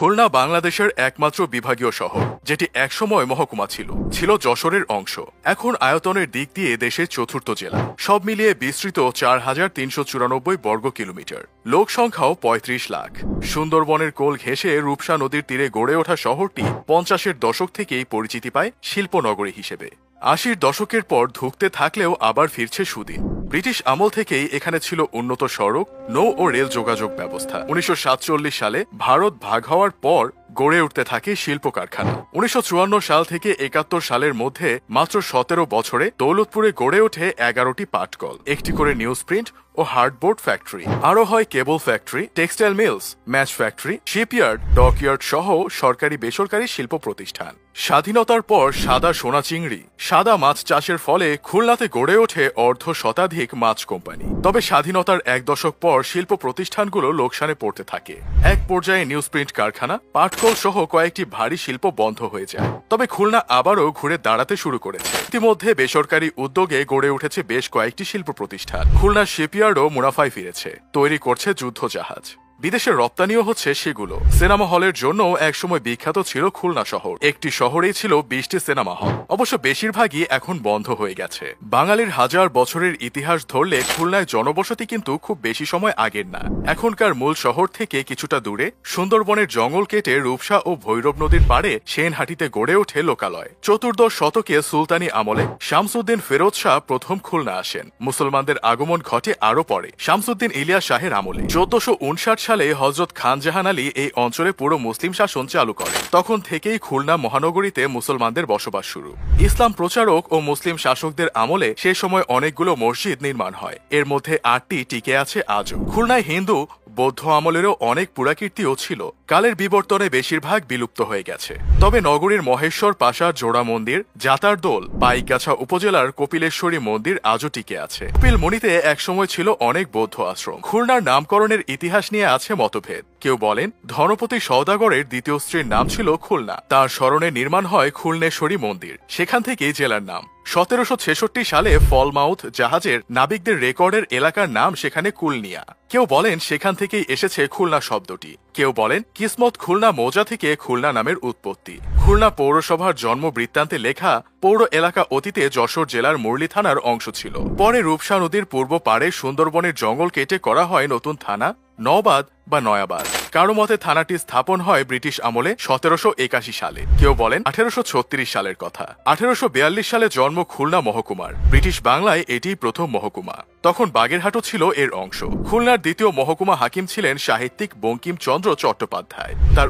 খুলনা বাংলাদেশের একমাত্র বিভাগীয় শহর, যেটি একসময় মহকুমা ছিল যশোরের অংশ। এখন আয়তনের দিক দিয়ে দেশের চতুর্থ জেলা। সব মিলিয়ে বিস্তৃত ৪,৩৯৪ বর্গ কিলোমিটার, লোক সংখ্যাও ৩৫ লাখ। সুন্দরবনের কোল ঘেঁষে রূপসা নদীর তীরে গড়ে ওঠা শহরটি ৫০-এর দশক থেকেই পরিচিতি পায় শিল্পনগরী হিসেবে। ৮০-র দশকের পর ধুঁকতে থাকলেও আবার ফিরছে সুদিন। ব্রিটিশ আমল থেকেই এখানে ছিল উন্নত সড়ক, নৌ ও রেল যোগাযোগ ব্যবস্থা। ১৯৪৭ সালে ভারত ভাগ হওয়ার পর গড়ে উঠতে থাকে শিল্প কারখানা। ১৯৫৪ সাল থেকে ৭১ সালের মধ্যে মাত্র ১৭ বছরে দৌলতপুরে গড়ে ওঠে ১১টি পাটকল, একটি করে নিউজ প্রিন্ট ও হার্ডবোর্ড ফ্যাক্টরি। আরও হয় cable factory, textile mills, match factory, shipyard, dockyard সহ সরকারি বেসরকারি শিল্প প্রতিষ্ঠান। স্বাধীনতার পর সাদা সোনা চিংড়ি, সাদা মাছ চাষের ফলে খুলনাতে গড়ে ওঠে অর্ধ শতাধিক মাছ কোম্পানি। তবে স্বাধীনতার এক দশক পর শিল্প প্রতিষ্ঠানগুলো লোকসানে পড়তে থাকে। এক পর্যায়ে নিউজ প্রিন্ট কারখানা, পাটকল সহ কয়েকটি ভারী শিল্প বন্ধ হয়ে যায়। তবে খুলনা আবারও ঘুরে দাঁড়াতে শুরু করেছে। ইতিমধ্যে বেসরকারি উদ্যোগে গড়ে উঠেছে বেশ কয়েকটি শিল্প প্রতিষ্ঠান। খুলনা শিপইয়ার্ডও মুনাফায় ফিরেছে, তৈরি করছে যুদ্ধ জাহাজ। বিদেশে রপ্তানিও হচ্ছে সেগুলো। সিনেমা হলের জন্য একসময় বিখ্যাত ছিল খুলনা শহর। একটি শহরেই ছিল ২০টি সিনেমা হল, অবশ্য বেশিরভাগই এখন বন্ধ হয়ে গেছে। বাঙালির হাজার বছরের ইতিহাস ধরলে খুলনায় জনবসতি কিন্তু খুব বেশি সময় আগের না। এখনকার মূল শহর থেকে কিছুটা দূরে সুন্দরবনের জঙ্গল কেটে রূপসা ও ভৈরব নদীর পাড়ে সেনহাটিতে গড়ে ওঠে লোকালয়। চতুর্দশ শতকে সুলতানি আমলে শামসুদ্দিন ফেরোজ শাহ প্রথম খুলনা আসেন। মুসলমানদের আগমন ঘটে আরও পরে, শামসুদ্দিন ইলিয়াস শাহের আমলে। ১৪৫৯ সালে হযরত খান জাহান আলী এই অঞ্চলে পুরো মুসলিম শাসন চালু করেন। তখন থেকেই খুলনা মহানগরীতে মুসলমানদের বসবাস শুরু। ইসলাম প্রচারক ও মুসলিম শাসকদের আমলে সে সময় অনেকগুলো মসজিদ নির্মাণ হয়, এর মধ্যে ৮টি টিকে আছে আজও। খুলনায় হিন্দু, বৌদ্ধ আমলেরও অনেক পুরাকীর্তিও ছিল। কালের বিবর্তনে বেশিরভাগ বিলুপ্ত হয়ে গেছে। তবে নগরীর মহেশ্বর পাশা জোড়া মন্দির, জাতারদোল, পাইকগাছা উপজেলার কপিলেশ্বরী মন্দির আজও টিকে আছে। কপিলমুনিতে একসময় ছিল অনেক বৌদ্ধ আশ্রম। খুলনার নামকরণের ইতিহাস নিয়ে আছে মতভেদ। কেউ বলেন ধনপতি সওদাগরের দ্বিতীয় স্ত্রীর নাম ছিল খুলনা, তার স্মরণে নির্মাণ হয় খুলনেশ্বরী মন্দির, সেখান থেকেই জেলার নাম। ১৭৬৬ সালে ফলমাউথ জাহাজের নাবিকদের রেকর্ডের এলাকার নাম সেখানে কুলনিয়া। কেউ বলেন সেখান থেকেই এসেছে খুলনা শব্দটি। কেউ বলেন কিসমত খুলনা মৌজা থেকে খুলনা নামের উৎপত্তি। খুলনা পৌরসভার জন্ম বৃত্তান্তে লেখা, পৌর এলাকা অতীতে যশোর জেলার মুরলী থানার অংশ ছিল। পরে রূপসা নদীর পূর্ব পাড়ে সুন্দরবনের জঙ্গল কেটে করা হয় নতুন থানা, নওবাদ বা নয়াবাদ। কারো মতে থানাটি স্থাপন হয় ব্রিটিশ আমলে ১৭৮১ সালে। কেউ বলেন ১৮৩৬ সালের কথা। ১৮৪২ সালে জন্ম খুলনা মহকুমার। ব্রিটিশ বাংলায় এটিই প্রথম মহকুমা। তখন বাগেরহাটও ছিল এর অংশ। খুলনার দ্বিতীয় মহকুমা হাকিম ছিলেন সাহিত্যিক বঙ্কিমচন্দ্র চট্টোপাধ্যায়। তার